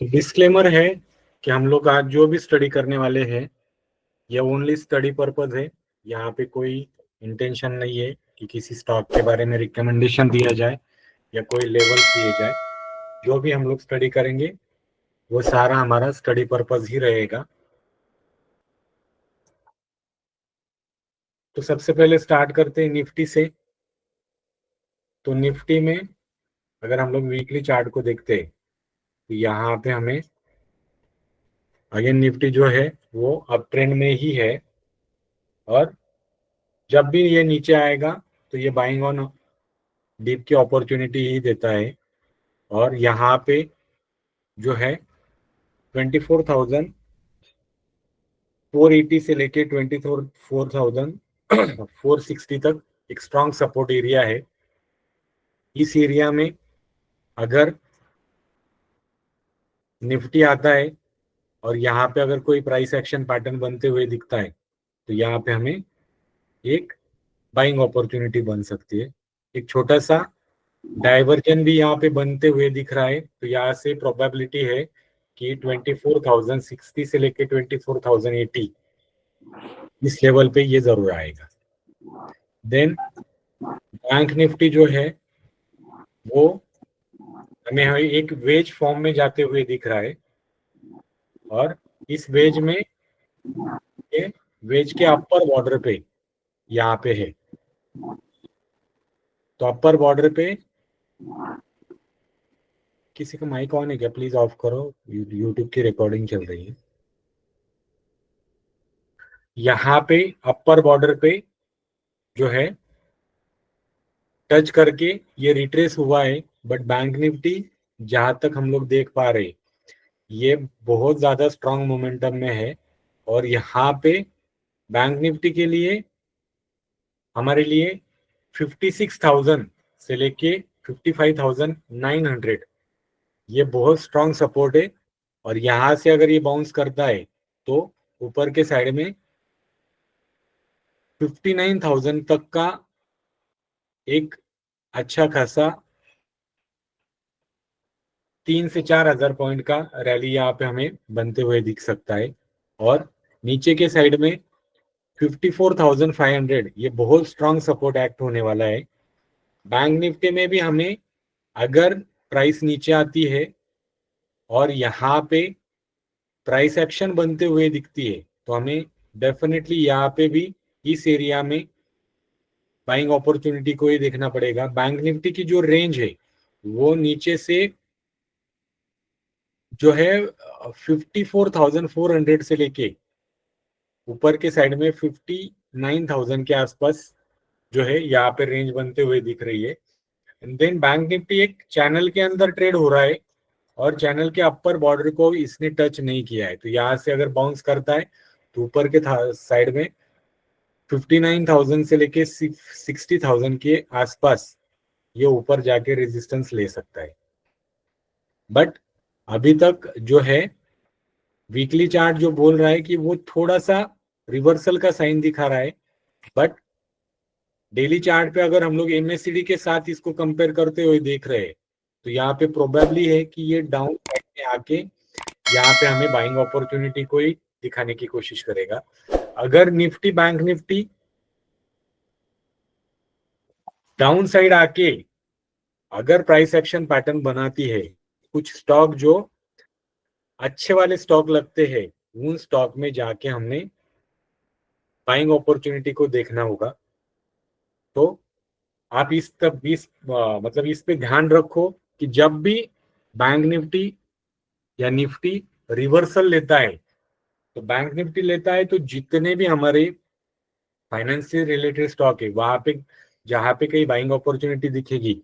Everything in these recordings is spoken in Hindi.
तो डिस्क्लेमर है कि हम लोग आज जो भी स्टडी करने वाले हैं ये ओनली स्टडी पर्पज है। यहाँ पे कोई इंटेंशन नहीं है कि किसी स्टॉक के बारे में रिकमेंडेशन दिया जाए या कोई लेवल दिए जाए। जो भी हम लोग स्टडी करेंगे वो सारा हमारा स्टडी पर्पज ही रहेगा। तो सबसे पहले स्टार्ट करते हैं निफ्टी से। तो निफ्टी में अगर हम लोग वीकली चार्ट को देखते हैं तो यहाँ पे हमें अगेन निफ्टी जो है वो अप ट्रेंड में ही है, और जब भी ये नीचे आएगा तो ये बाइंग ऑन डीप की अपॉर्चुनिटी ही देता है। और यहाँ पे जो है 24,480 से लेके 24,460 तक एक स्ट्रॉन्ग सपोर्ट एरिया है। इस एरिया में अगर निफ्टी आता है और यहाँ पे अगर कोई प्राइस एक्शन पैटर्न बनते हुए दिखता है तो यहाँ पे हमें एक बाइंग अपॉर्चुनिटी बन सकती है। एक छोटा सा डाइवर्जन भी यहाँ पे बनते हुए दिख रहा है, तो यहाँ से प्रोबेबिलिटी है कि 24,060 से लेके 24,080 इस लेवल पे ये जरूर आएगा। देन बैंक निफ्टी जो है वो हमें एक वेज फॉर्म में जाते हुए दिख रहा है, और इस वेज में ये वेज के अपर बॉर्डर पे यहाँ पे है। तो अपर बॉर्डर पे किसी का माइक ऑन है क्या? प्लीज ऑफ करो, यूट्यूब की रिकॉर्डिंग चल रही है। यहाँ पे अपर बॉर्डर पे जो है टच करके ये रिट्रेस हुआ है, बट बैंक निफ्टी जहां तक हम लोग देख पा रहे ये बहुत ज्यादा स्ट्रांग मोमेंटम में है। और यहाँ पे बैंक निफ्टी के लिए हमारे लिए 56,000 से लेके 55,900 ये बहुत स्ट्रांग सपोर्ट है। और यहाँ से अगर ये बाउंस करता है तो ऊपर के साइड में 59,000 तक का एक अच्छा खासा 3 से 4 हजार पॉइंट का रैली यहाँ पे हमें बनते हुए दिख सकता है। और नीचे के साइड में 54,500 ये बहुत स्ट्रांग सपोर्ट एक्ट होने वाला है। बैंक निफ्टी में भी हमें अगर प्राइस नीचे आती है और यहाँ पे प्राइस एक्शन बनते हुए दिखती है तो हमें डेफिनेटली यहाँ पे भी इस एरिया में बाइंग अपॉर्चुनिटी को ही देखना पड़ेगा। बैंक निफ्टी की जो रेंज है वो नीचे से जो है 54,400 से लेके ऊपर के साइड में 59,000 के आसपास जो है यहाँ पे रेंज बनते हुए दिख रही है। एंड देन बैंक निफ्टी एक चैनल के अंदर ट्रेड हो रहा है और चैनल के अपर बॉर्डर को इसने टच नहीं किया है। तो यहाँ से अगर बाउंस करता है तो ऊपर के साइड में 59,000 से लेके 60,000 के आसपास ये ऊपर जाके रेजिस्टेंस ले सकता है। बट अभी तक जो है वीकली चार्ट जो बोल रहा है कि वो थोड़ा सा रिवर्सल का साइन दिखा रहा है, बट डेली चार्ट पे अगर हम लोग एमएससीडी के साथ इसको कंपेयर करते हुए देख रहे हैं तो यहाँ पे प्रोबेबली है कि ये डाउन साइड में आके यहाँ पे हमें बाइंग अपॉर्चुनिटी को ही दिखाने की कोशिश करेगा। अगर Nifty bank Nifty down side आके अगर प्राइस एक्शन पैटर्न बनाती है, कुछ स्टॉक जो अच्छे वाले स्टॉक लगते हैं उन स्टॉक में जाके हमने बाइंग अपॉर्चुनिटी को देखना होगा। तो आप मतलब इस पे ध्यान रखो कि जब भी बैंक निफ्टी या निफ्टी रिवर्सल लेता है तो बैंक निफ्टी लेता है तो जितने भी हमारे फाइनेंस से रिलेटेड स्टॉक है वहां पे जहां पे कहीं बाइंग अपॉर्चुनिटी दिखेगी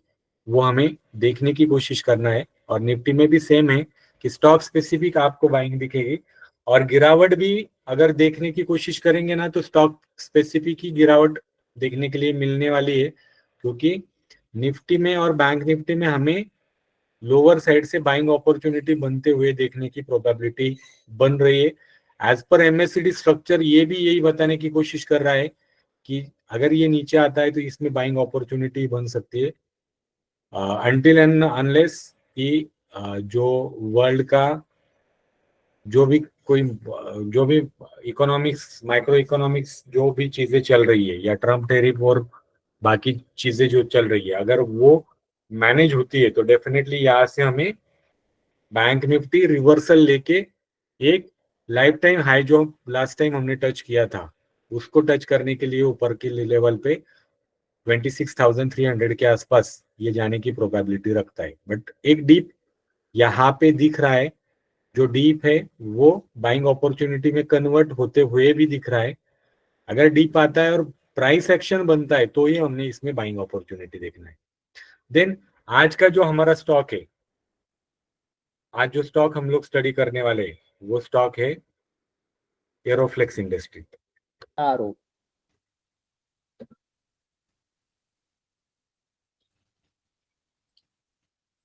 वो हमें देखने की कोशिश करना है। और निफ्टी में भी सेम है कि स्टॉक स्पेसिफिक आपको बाइंग दिखेगी, और गिरावट भी अगर देखने की कोशिश करेंगे ना तो स्टॉक स्पेसिफिक ही गिरावट देखने के लिए मिलने वाली है, क्योंकि निफ्टी में और बैंक निफ्टी में हमें लोअर साइड से बाइंग अपॉर्चुनिटी बनते हुए देखने की प्रोबेबिलिटी बन रही है। एज पर एमएससीडी स्ट्रक्चर ये भी यही बताने की कोशिश कर रहा है कि अगर ये नीचे आता है तो इसमें बाइंग अपॉर्चुनिटी बन सकती है, अनटिल एंड अनलेस कि जो वर्ल्ड का जो भी इकोनॉमिक्स, माइक्रो इकोनॉमिक्स जो भी चीजें चल रही है, या ट्रम्प टेरिफ और बाकी चीजें जो चल रही है, अगर वो मैनेज होती है तो डेफिनेटली यहाँ से हमें बैंक निफ्टी रिवर्सल लेके एक लाइफ टाइम हाई जो लास्ट टाइम हमने टच किया था उसको टच करने के लिए ऊपर के लेवल पे 26,300 के आसपास ये जाने की प्रोबेबिलिटी रखता है। बट एक डीप यहाँ पे दिख रहा है, जो डीप है वो बाइंग अपॉर्चुनिटी में कन्वर्ट होते हुए भी दिख रहा है। अगर डीप आता है और प्राइस एक्शन बनता है तो ही हमने इसमें बाइंग अपॉर्चुनिटी देखना है। देन आज का जो हमारा स्टॉक है, आज जो स्टॉक हम लोग स्टडी करने वाले हैं वो स्टॉक है एरोफ्लेक्स इंडस्ट्री। आरो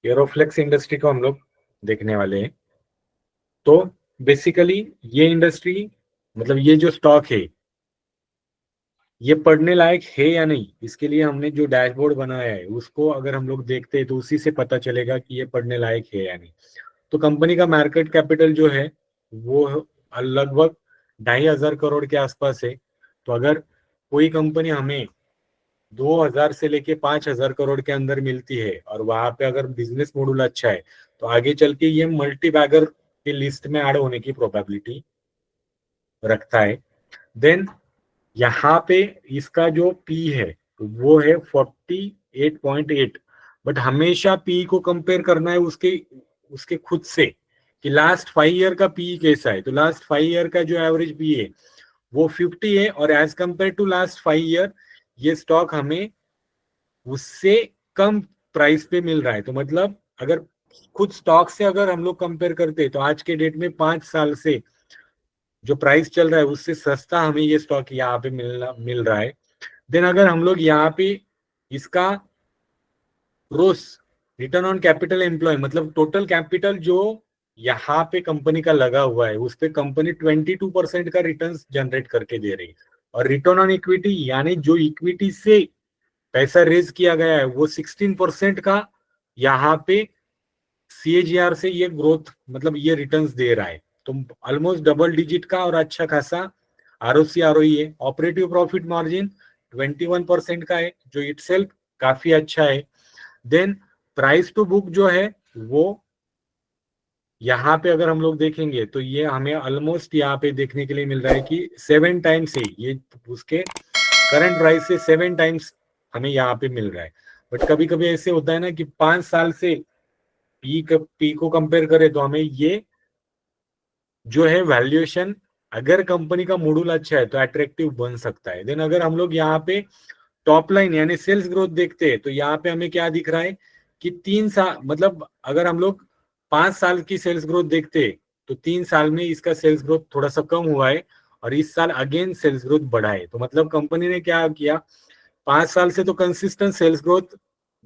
एरोफ्लेक्स इंडस्ट्री को हम लोग देखने वाले हैं। तो बेसिकली ये इंडस्ट्री, मतलब ये जो स्टॉक है ये पढ़ने लायक है या नहीं, इसके लिए हमने जो डैशबोर्ड बनाया है उसको अगर हम लोग देखते हैं तो उसी से पता चलेगा कि ये पढ़ने लायक है या नहीं। तो कंपनी का मार्केट कैपिटल जो है वो लगभग 2,500 करोड़ के आसपास है। तो अगर कोई कंपनी हमें 2,000 से लेके 5,000 करोड़ के अंदर मिलती है और वहां पे अगर बिजनेस मॉडल अच्छा है तो आगे चल के ये मल्टी बैगर की लिस्ट में ऐड होने की प्रोबेबिलिटी रखता है। देन यहाँ पे इसका जो पी है वो है 48.8। बट हमेशा पी को कंपेयर करना है उसके उसके खुद से कि लास्ट 5 ईयर का पी कैसा है। तो लास्ट 5 ईयर का जो एवरेज पी है वो 50 है, और as compared to last 5 year ये स्टॉक हमें उससे कम प्राइस पे मिल रहा है। तो मतलब अगर खुद स्टॉक से अगर हम लोग कंपेयर करते हैं तो आज के डेट में 5 साल से जो प्राइस चल रहा है उससे सस्ता हमें ये स्टॉक यहाँ पे मिल रहा है। देन अगर हम लोग यहाँ पे इसका रोस, रिटर्न ऑन कैपिटल एम्प्लॉय, मतलब टोटल कैपिटल जो यहाँ पे कंपनी का लगा हुआ है उस पे कंपनी 22% का रिटर्न जनरेट करके दे रही है। और रिटर्न ऑन इक्विटी यानी जो इक्विटी से पैसा रेज किया गया है वो 16% का यहाँ पे सीएजीआर से ये ग्रोथ, मतलब ये रिटर्न्स दे रहा है। तो ऑलमोस्ट डबल डिजिट का और अच्छा खासा आरओसी आरओई है। ऑपरेटिव प्रॉफिट मार्जिन 21% का है जो इटसेल्फ काफी अच्छा है। देन प्राइस टू बुक जो है वो यहाँ पे अगर हम लोग देखेंगे तो ये हमें ऑलमोस्ट यहाँ पे देखने के लिए मिल रहा है कि 7 टाइम्स है ये उसके करंट प्राइस से 7 टाइम्स हमें यहाँ पे मिल रहा है। बट कभी कभी ऐसे होता है ना कि 5 साल से पी को कंपेयर करें तो हमें ये जो है वैल्यूएशन, अगर कंपनी का मॉड्यूल अच्छा है तो अट्रैक्टिव बन सकता है। देन अगर हम लोग यहाँ पे टॉप लाइन यानी सेल्स ग्रोथ देखते हैं तो यहाँ पे हमें क्या दिख रहा है कि 3 साल, मतलब अगर हम लोग 5 साल की सेल्स ग्रोथ देखते हैं तो 3 साल में इसका सेल्स ग्रोथ थोड़ा सा कम हुआ है और इस साल अगेन सेल्स ग्रोथ बढ़ा है। तो मतलब कंपनी ने क्या किया, 5 साल से तो consistent sales growth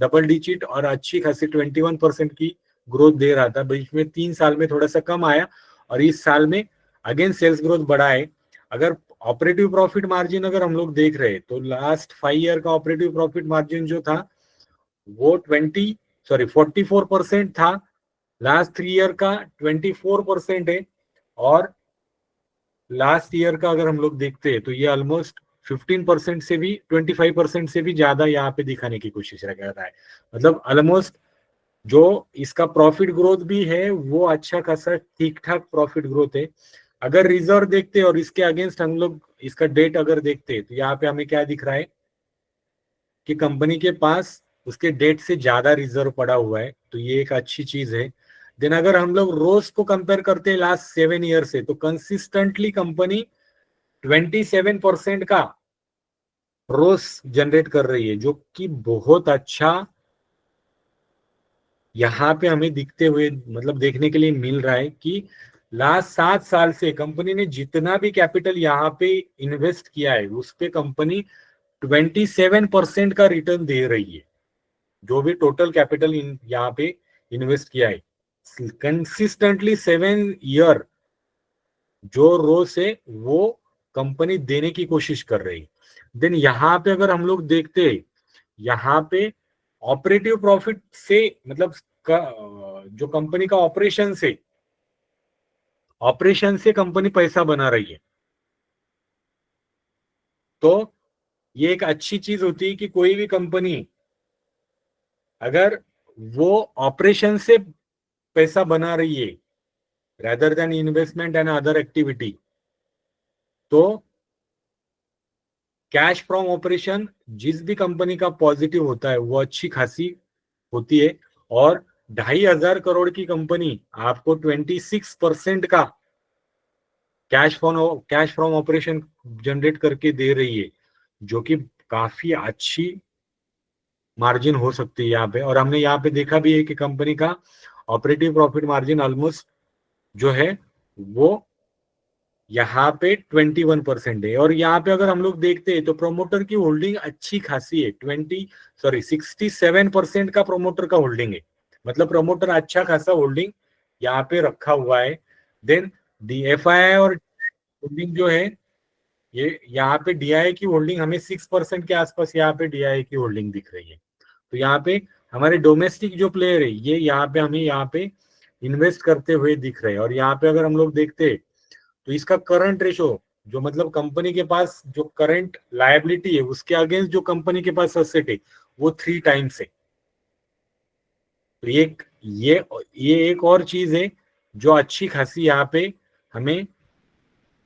double digit और अच्छी खासी 21% की ग्रोथ दे रहा था, बीच में 3 साल में थोड़ा सा कम आया और इस साल में अगेन सेल्स ग्रोथ बढ़ा है। अगर ऑपरेटिव प्रॉफिट मार्जिन अगर हम लोग देख रहे हैं तो लास्ट 5 ईयर का ऑपरेटिव प्रॉफिट मार्जिन जो था वो 44% था। लास्ट 3 ईयर का 24% है। और लास्ट ईयर का अगर हम लोग देखते हैं तो ये ऑलमोस्ट 15% से भी 25% से भी ज्यादा यहाँ पे दिखाने की कोशिश कर रहा है। मतलब ऑलमोस्ट जो इसका प्रॉफिट ग्रोथ भी है वो अच्छा खासा ठीक ठाक प्रॉफिट ग्रोथ है। अगर रिजर्व देखते हैं और इसके अगेंस्ट हम लोग इसका डेट अगर देखते हैं तो यहाँ पे हमें क्या दिख रहा है कि कंपनी के पास उसके डेट से ज्यादा रिजर्व पड़ा हुआ है, तो ये एक अच्छी चीज है। देन अगर हम लोग रोज को कंपेयर करते हैं लास्ट 7 ईयर से तो कंसिस्टेंटली कंपनी 27% का रोज जनरेट कर रही है, जो कि बहुत अच्छा यहाँ पे हमें दिखते हुए, मतलब देखने के लिए मिल रहा है कि लास्ट 7 साल से कंपनी ने जितना भी कैपिटल यहाँ पे इन्वेस्ट किया है उस पे कंपनी 27% का रिटर्न दे रही है। जो भी टोटल कैपिटल यहाँ पे इन्वेस्ट किया है कंसिस्टेंटली 7 ईयर जो रो से वो कंपनी देने की कोशिश कर रही है। देन यहाँ पे अगर हम लोग देखते हैं यहाँ पे ऑपरेटिव प्रॉफिट से, मतलब जो कंपनी का ऑपरेशन से कंपनी पैसा बना रही है, तो ये एक अच्छी चीज होती है कि कोई भी कंपनी अगर वो ऑपरेशन से पैसा बना रही है rather than investment and other activity, तो कैश फ्रॉम ऑपरेशन जिस भी कंपनी का पॉजिटिव होता है वो अच्छी खासी होती है। और 2,500 करोड़ की कंपनी आपको 26% का कैश फ्रॉम ऑपरेशन जनरेट करके दे रही है, जो कि काफी अच्छी मार्जिन हो सकती है यहाँ पे। और हमने यहाँ पे देखा भी है कि कंपनी का ऑपरेटिव प्रॉफिट मार्जिन ऑलमोस्ट जो है वो यहाँ पे 21% है। और यहाँ पे अगर हम लोग देखते हैं तो प्रोमोटर की होल्डिंग अच्छी खासी है, 67% का प्रोमोटर का होल्डिंग है, मतलब प्रोमोटर अच्छा खासा होल्डिंग यहाँ पे रखा हुआ है। देन DFI और होल्डिंग जो है, ये यहाँ पे DI की होल्डिंग हमें 6% के आसपास यहाँ पे DI की होल्डिंग दिख रही है। तो यहाँ पे हमारे डोमेस्टिक जो प्लेयर है ये यहाँ पे हमें यहाँ पे इन्वेस्ट करते हुए दिख रहे हैं। और यहाँ पे अगर हम लोग देखते हैं तो इसका करंट रेशो, जो मतलब कंपनी के पास जो करंट लायबिलिटी है उसके अगेंस्ट जो कंपनी के पास असेट है वो 3 टाइम्स है। तो ये एक और चीज है जो अच्छी खासी यहाँ पे हमें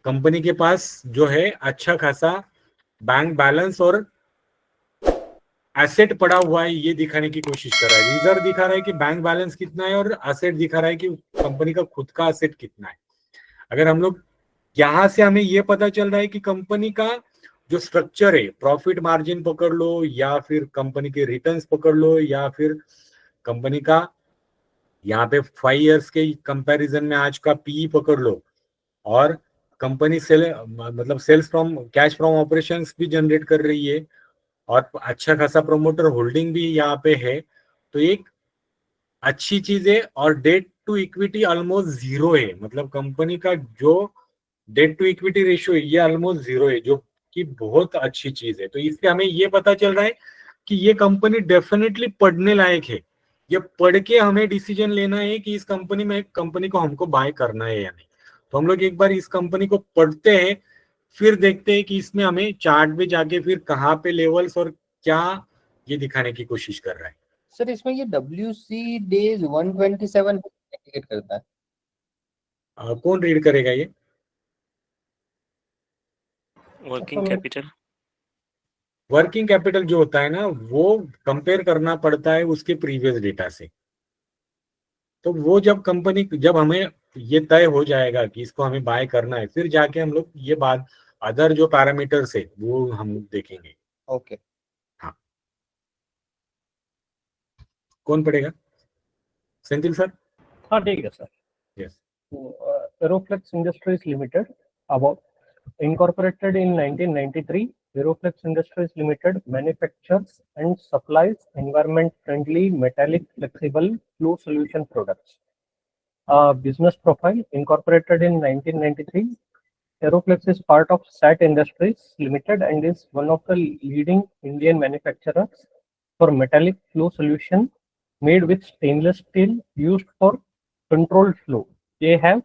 कंपनी के पास जो है अच्छा खासा बैंक बैलेंस और एसेट पड़ा हुआ है ये दिखाने की कोशिश कर रहा है। रिजर्व दिखा रहा है कि बैंक बैलेंस कितना है और एसेट दिखा रहा है कि कंपनी का खुद का एसेट कितना है। अगर हम लोग यहां से हमें ये पता चल रहा है कि कंपनी का जो स्ट्रक्चर है, प्रॉफिट मार्जिन पकड़ लो या फिर कंपनी के रिटर्न्स पकड़ लो या फिर कंपनी का यहाँ पे 5 इयर्स के कंपैरिजन में आज का पीई पकड़ लो, और company sales from cash from operations भी जनरेट कर रही है और अच्छा खासा प्रोमोटर होल्डिंग भी यहाँ पे है, तो एक अच्छी चीज है। और debt to equity almost zero है, मतलब कंपनी का जो डेट टू इक्विटी रेशियो ये ऑलमोस्ट जीरो है, जो कि बहुत अच्छी चीज है। तो इससे हमें ये पता चल रहा है कि ये कंपनी डेफिनेटली पढ़ने लायक है। ये पढ़ के हमें डिसीजन लेना है कि इस कंपनी को हमको बाय करना है या नहीं। तो हम लोग एक बार इस कंपनी को पढ़ते हैं, फिर देखते हैं कि इसमें हमें चार्ट पे जाके फिर कहाँ पे लेवल्स और क्या ये दिखाने की कोशिश कर रहा है। सर इसमें ये WC डेज 127 इंडिकेट करता है। कौन रीड करेगा ये? वर्किंग कैपिटल जो होता है ना वो कंपेयर करना पड़ता है उसके प्रीवियस डेटा से। तो वो जब हमें ये तय हो जाएगा कि इसको हमें बाय करना है, फिर जाके हम लोग ये बात अदर जो पैरामीटर्स है वो हम देखेंगे। ओके हाँ, कौन पढ़ेगा? सेंथिल सर? हाँ ठीक है sir. Yes. Aeroflex Industries Limited, about incorporated in 1993. Aeroflex Industries Limited manufactures and supplies environment-friendly metallic flexible flow solution products. Business profile: incorporated in 1993. Aeroflex is part of SAT Industries Limited and is one of the leading Indian manufacturers for metallic flow solution made with stainless steel used for controlled flow. They have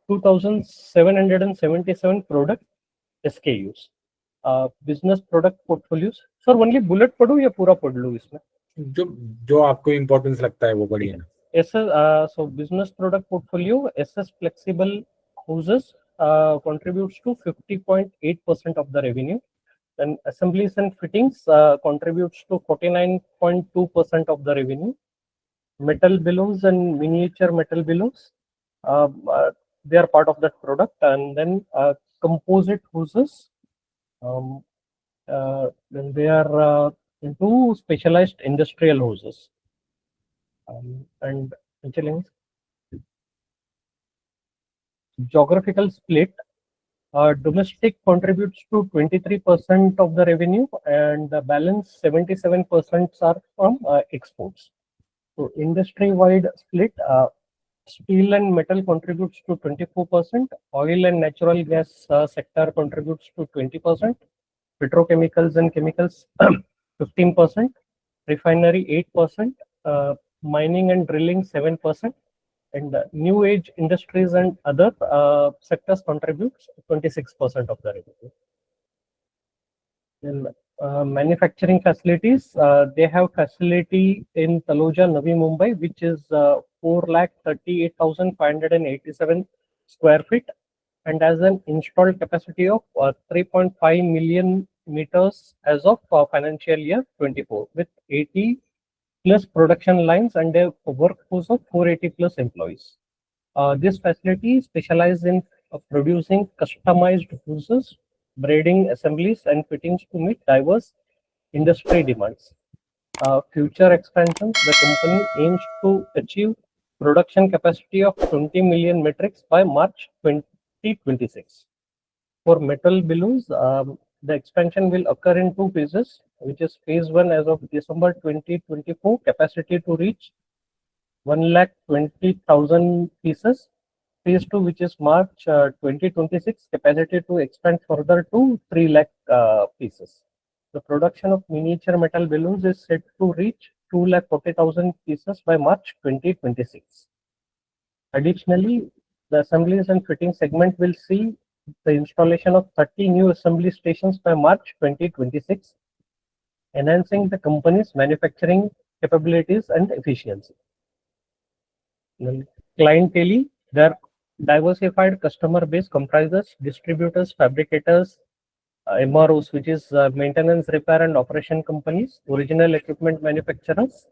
2,777 product SKUs. Business product portfolios. Sir, only bullet पढ़ूं या पूरा पढ़ लूं इसमें? जो आपको इम्पोर्टेंस लगता है वो पढ़िए ना। So business product portfolio, SS flexible hoses contributes to 50.8% of the revenue. Then assemblies and fittings contributes to 49.2% of the revenue. Metal bellows and miniature metal bellows, they are part of that product. And then composite hoses, then they are into specialized industrial hoses. And geographical split, domestic contributes to 23% of the revenue and the balance 77% are from exports. So industry-wide split, steel and metal contributes to 24%, oil and natural gas sector contributes to 20%, petrochemicals and chemicals 15%, refinery 8%, mining and drilling 7%, and new age industries and other sectors contributes 26% of the revenue. Then manufacturing facilities, they have facility in Taloja, Navi Mumbai, which is 4,38,587 square feet, and has an installed capacity of 3.5 million meters as of financial year 24, with 80 plus production lines and a workforce of 480 plus employees. This facility specializes in producing customized fuses, braiding assemblies, and fittings to meet diverse industry demands. Future expansions, the company aims to achieve production capacity of 20 million metrics by March 2026. For metal bellows, the expansion will occur in two phases, which is phase 1 as of December 2024, capacity to reach 1,20,000 pieces. Phase 2, which is March 2026, capacity to expand further to 3 lakh pieces. The production of miniature metal balloons is set to reach 2,40,000 pieces by March 2026. Additionally, the assemblies and fitting segment will see the installation of 30 new assembly stations by March 2026, enhancing the company's manufacturing capabilities and efficiency. Clientele, their diversified customer base comprises distributors, fabricators, MROs, which is maintenance, repair, and operation companies, original equipment manufacturers,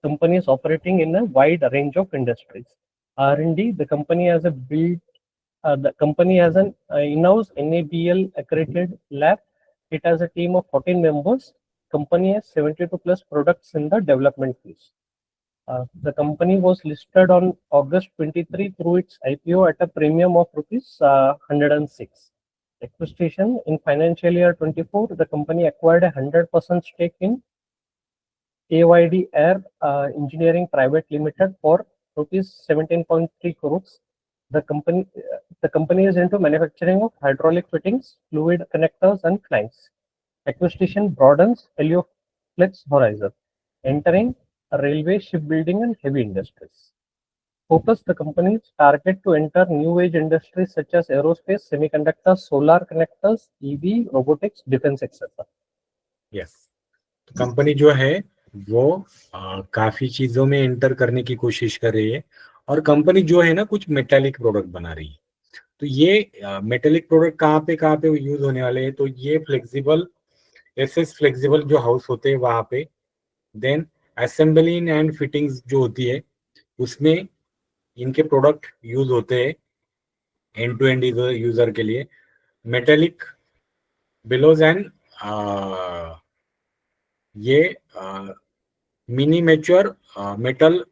companies operating in a wide range of industries. R&D, the company has an in-house NABL accredited lab. It has a team of 14 members. Company has 72 plus products in the development phase. The company was listed on August 23 through its IPO at a premium of rupees 106. Acquisition in financial year 24, the company acquired a 100% stake in AYD Air Engineering Private Limited for rupees 17.3 crores. The company is into manufacturing of hydraulic fittings, fluid connectors, and flanks. Acquisition broadens Helioflex horizon, entering railway, shipbuilding, and heavy industries. Focus, the companies target to enter new age industries such as aerospace, semiconductors, solar connectors, EV, robotics, defense, etc. Yes, तो कंपनी जो है वो काफी चीजों में एंटर करने की कोशिश कर रही है, और कंपनी जो है ना कुछ मेटेलिक प्रोडक्ट बना रही है. तो ये मेटेलिक प्रोडक्ट कहाँ पे यूज होने वाले हैं, तो ये फ्लेक्सिबल एसएस फ्लेक्सिबल जो हाउस होते हैं वहां पे, देन असेंबलिंग एंड फिटिंग्स जो होती है उसमें इनके प्रोडक्ट यूज होते हैं एंड टू एंड यूजर के लिए. मेटेलिक बिलोज एंड ये मिनी मैच्योर मेटल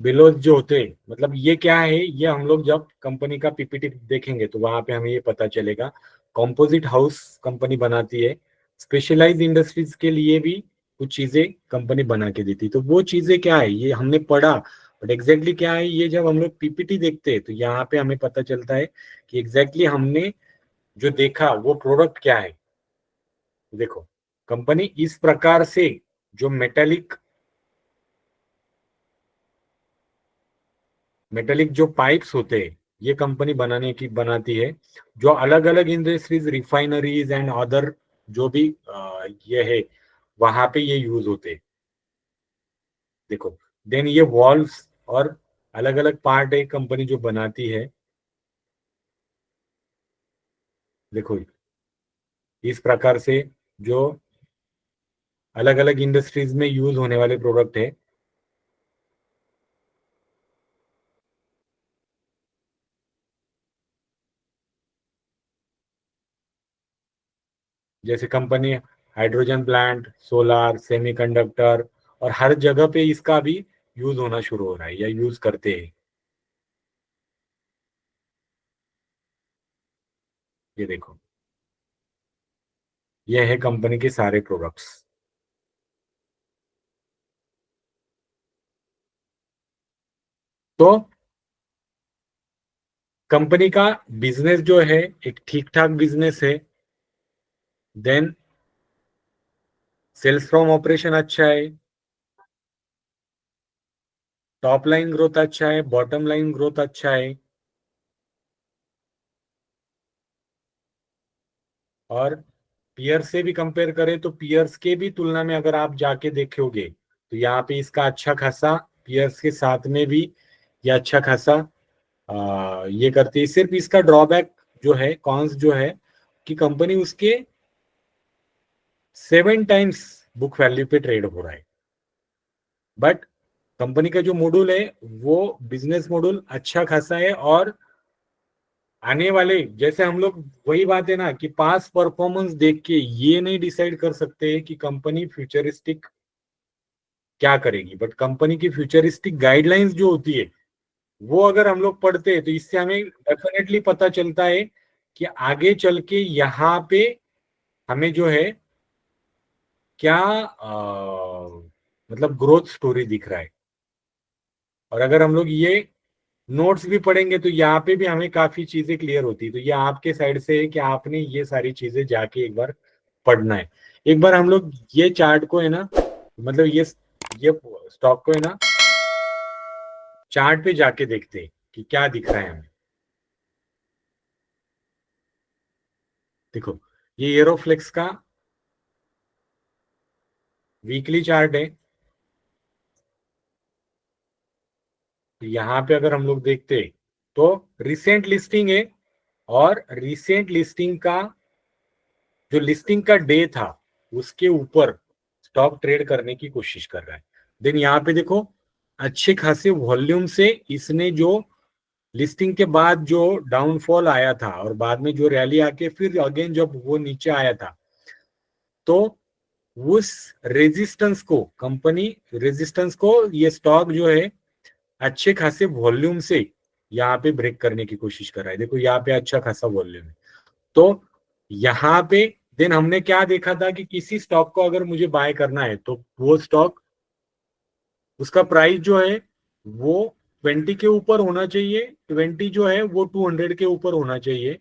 बिलोज जो होते हैं, मतलब ये क्या है, ये हम लोग जब कंपनी का पीपीटी देखेंगे तो वहां पे हमें ये पता चलेगा. कॉम्पोजिट हाउस कंपनी बनाती है, स्पेशलाइज इंडस्ट्रीज के लिए भी कुछ चीजें कंपनी बना के देती. तो वो चीजें क्या है ये हमने पढ़ा, बट एग्जैक्टली क्या है ये जब हम लोग पीपीटी देखते हैं तो यहाँ पे हमें पता चलता है कि एग्जैक्टली हमने जो देखा वो प्रोडक्ट क्या है. देखो, कंपनी इस प्रकार से जो मेटेलिक जो पाइप्स होते हैं ये कंपनी बनाती है, जो अलग अलग इंडस्ट्रीज, रिफाइनरीज एंड अदर जो भी ये है वहां पे ये यूज होते हैं. देखो, देन ये वॉल्व्स और अलग अलग पार्ट है कंपनी जो बनाती है. देखो, इस प्रकार से जो अलग अलग इंडस्ट्रीज में यूज होने वाले प्रोडक्ट है. जैसे company hydrogen plant, solar, semiconductor, और हर जगह पे इसका भी यूज होना शुरू हो रहा है या यूज करते हैं. ये देखो, ये है कंपनी के सारे प्रोडक्ट्स. तो कंपनी का बिजनेस जो है एक ठीक ठाक बिजनेस है. देन सेल्स फ्रॉम ऑपरेशन अच्छा है. टॉप लाइन ग्रोथ अच्छा है, बॉटम लाइन ग्रोथ अच्छा है, और पीयर्स से भी कंपेयर करें तो पीयर्स के भी तुलना में अगर आप जाके देखोगे तो यहाँ पे इसका अच्छा खासा पीयर्स के साथ में भी ये अच्छा खासा ये करती है। सिर्फ इसका ड्रॉबैक जो है, कॉन्स जो है, कि कंपनी उसके 7 टाइम्स बुक वैल्यू पे ट्रेड हो रहा है। बट कंपनी का जो मॉड्यूल है वो बिजनेस मॉड्यूल अच्छा खासा है, और आने वाले, जैसे हम लोग, वही बात है ना कि पास परफॉर्मेंस देख के ये नहीं डिसाइड कर सकते कि कंपनी फ्यूचरिस्टिक क्या करेगी, बट कंपनी की फ्यूचरिस्टिक गाइडलाइंस जो होती है वो अगर हम लोग पढ़ते हैं तो इससे हमें डेफिनेटली पता चलता है कि आगे चल के यहाँ पे हमें जो है क्या मतलब ग्रोथ स्टोरी दिख रहा है। और अगर हम लोग ये नोट्स भी पढ़ेंगे तो यहाँ पे भी हमें काफी चीजें क्लियर होती है। तो ये आपके साइड से है कि आपने ये सारी चीजें जाके एक बार पढ़ना है। एक बार हम लोग ये चार्ट को है ना, मतलब ये स्टॉक को है ना चार्ट पे जाके देखते हैं कि क्या दिख रहा है हमें। देखो, ये एरोफ्लेक्स का वीकली चार्ट है। तो यहाँ पे अगर हम लोग देखते हैं तो रिसेंट लिस्टिंग है, और रिसेंट लिस्टिंग का जो लिस्टिंग का डे था उसके ऊपर स्टॉक ट्रेड करने की कोशिश कर रहा है। देन यहाँ पे देखो, अच्छे खासे वॉल्यूम से इसने जो लिस्टिंग के बाद जो डाउनफॉल आया था और बाद में जो रैली आके फिर अगेन जब वो नीचे आया था, तो उस रेजिस्टेंस को, कंपनी रेजिस्टेंस को ये स्टॉक जो है अच्छे खासे वॉल्यूम से यहाँ पे ब्रेक करने की कोशिश कर रहा है। देखो यहाँ पे अच्छा खासा वॉल्यूम है। तो यहाँ पे देन हमने क्या देखा था कि किसी स्टॉक को अगर मुझे बाय करना है तो वो स्टॉक, उसका प्राइस जो है वो 20 के ऊपर होना चाहिए, 20 जो है वो 200 के ऊपर होना चाहिए,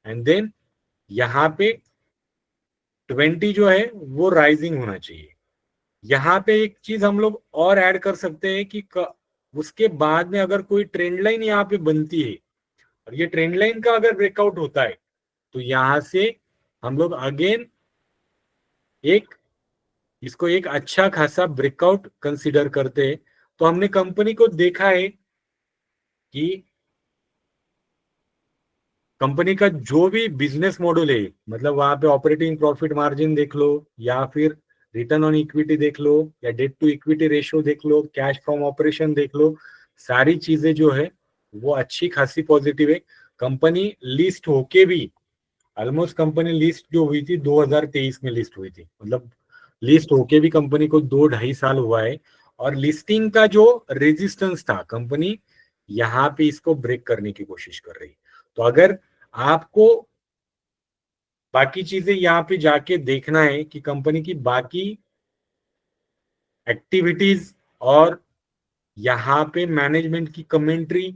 एंड देन यहाँ पे 20 जो है वो राइजिंग होना चाहिए। यहाँ पे एक चीज हम लोग और ऐड कर सकते हैं कि उसके बाद में अगर कोई ट्रेंड लाइन यहाँ पे बनती है और ये ट्रेंड लाइन का अगर ब्रेकआउट होता है तो यहाँ से हम लोग अगेन एक इसको एक अच्छा खासा ब्रेकआउट कंसीडर करते हैं। तो हमने कंपनी को देखा है कि कंपनी का जो भी बिजनेस मॉडल है, मतलब वहां पे ऑपरेटिंग प्रॉफिट मार्जिन देख लो, या फिर रिटर्न ऑन इक्विटी देख लो, या डेट टू इक्विटी रेशियो देख लो, कैश फ्रॉम ऑपरेशन देख लो, सारी चीजें जो है वो अच्छी खासी पॉजिटिव है। कंपनी लिस्ट होके भी, ऑलमोस्ट कंपनी लिस्ट जो हुई थी 2023 में लिस्ट हुई थी, मतलब लिस्ट होके भी कंपनी को 2-2.5 साल हुआ है, और लिस्टिंग का जो रेजिस्टेंस था कंपनी यहाँ पे इसको ब्रेक करने की कोशिश कर रही है। तो अगर आपको बाकी चीजें यहाँ पे जाके देखना है कि कंपनी की बाकी एक्टिविटीज और यहाँ पे मैनेजमेंट की कमेंट्री,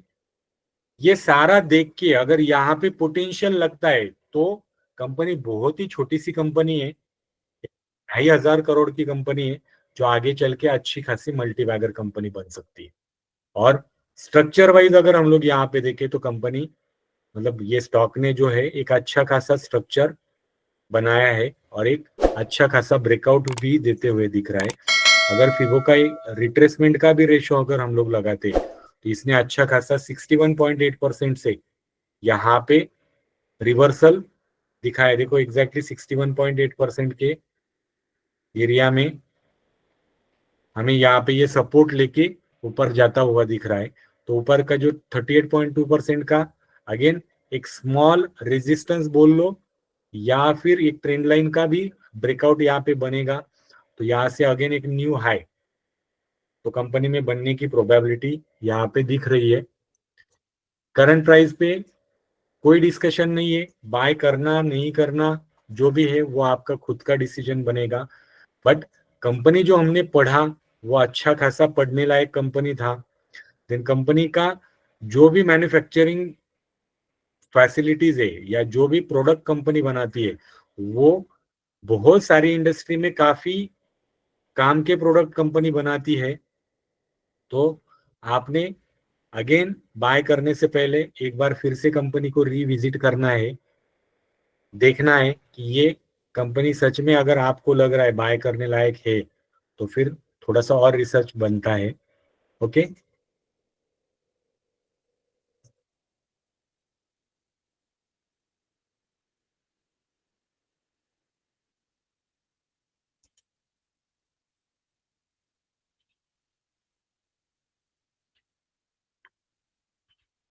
ये सारा देख के अगर यहाँ पे पोटेंशियल लगता है तो कंपनी बहुत ही छोटी सी कंपनी है, 2,500 करोड़ की कंपनी है, जो आगे चल के अच्छी खासी मल्टीबैगर कंपनी बन सकती है। और स्ट्रक्चर वाइज अगर हम लोग यहाँ पे देखें तो कंपनी, मतलब ये स्टॉक ने जो है एक अच्छा खासा स्ट्रक्चर बनाया है और एक अच्छा खासा ब्रेकआउट भी देते हुए दिख रहा है। अगर फिबो का रिट्रेसमेंट का भी रेशो अगर हम लोग लगाते तो इसने अच्छा खासा 61.8% से यहाँ पे रिवर्सल दिखाया। देखो एग्जैक्टली 61.8% के एरिया में हमें यहाँ पे ये सपोर्ट लेके ऊपर जाता हुआ दिख रहा है। तो ऊपर का जो 38.2% का अगेन एक स्मॉल रेजिस्टेंस बोल लो, या फिर एक ट्रेंड लाइन का भी ब्रेकआउट यहाँ पे बनेगा तो यहाँ से अगेन एक न्यू हाई तो कंपनी में बनने की प्रोबेबिलिटी यहाँ पे दिख रही है। करंट प्राइस पे कोई डिस्कशन नहीं है, बाय करना नहीं करना जो भी है वो आपका खुद का डिसीजन बनेगा। बट कंपनी जो हमने पढ़ा वो अच्छा खासा पढ़ने लायक कंपनी था। देन कंपनी का जो भी मैन्युफैक्चरिंग फैसिलिटीज है या जो भी प्रोडक्ट कंपनी बनाती है वो बहुत सारी इंडस्ट्री में काफी काम के प्रोडक्ट कंपनी बनाती है। तो आपने अगेन बाय करने से पहले एक बार फिर से कंपनी को रिविजिट करना है, देखना है कि ये कंपनी सच में अगर आपको लग रहा है बाय करने लायक है तो फिर थोड़ा सा और रिसर्च बनता है। ओके।